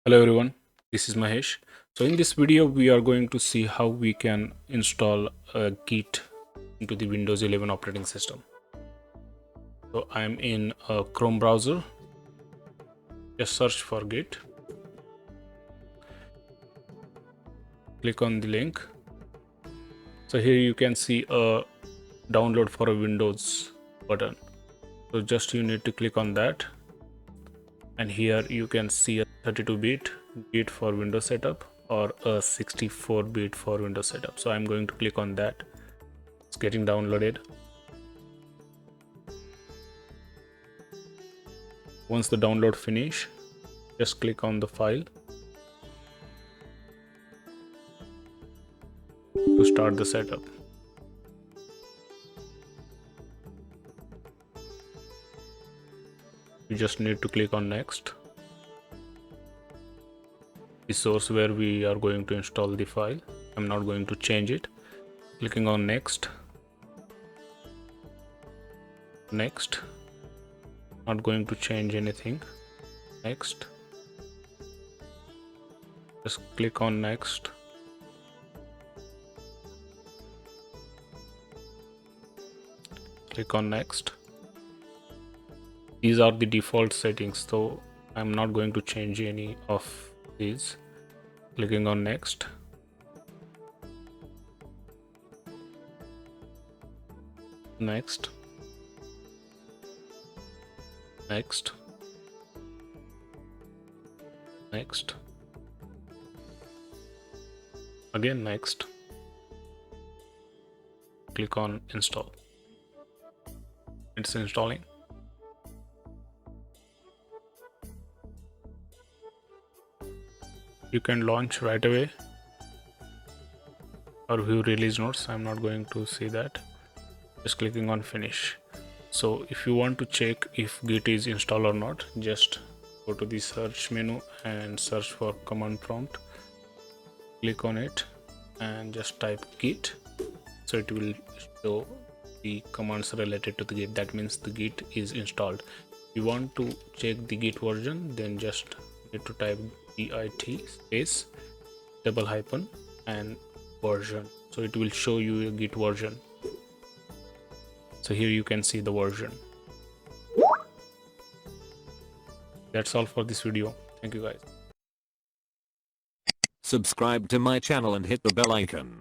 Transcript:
Hello everyone, this is Mahesh. So in this video we are going to see how we can install Git into the Windows 11 operating system. So I'm in a Chrome browser. Just search for Git. Click on the link. So here you can see a download for a Windows button. So just you need to click on that. And here you can see a 32-bit Git for Windows setup or a 64-bit for Windows setup. So I'm going to click on that. It's getting downloaded. Once the download finish, just click on the file to start the setup. You just need to click on next. The source where we are going to install the file. I'm not going to change it. Clicking on next. Next. Not going to change anything. Next. Just click on next. Click on next. These are the default settings, so I'm not going to change any of these. Clicking on next. Next. Next. Next. Again next. Click on install. It's installing. You can launch right away or view release notes. I'm not going to see that. Just clicking on finish. So if you want to check if Git is installed or not, just go to the search menu and search for command prompt. Click on it and just type Git. So it will show the commands related to the Git. That means the Git is installed. If you want to check the Git version, then just need to type git space _ and version. So it will show you a Git version. So here you can see the version. That's all for this video. Thank you guys. Subscribe to my channel and hit the bell icon.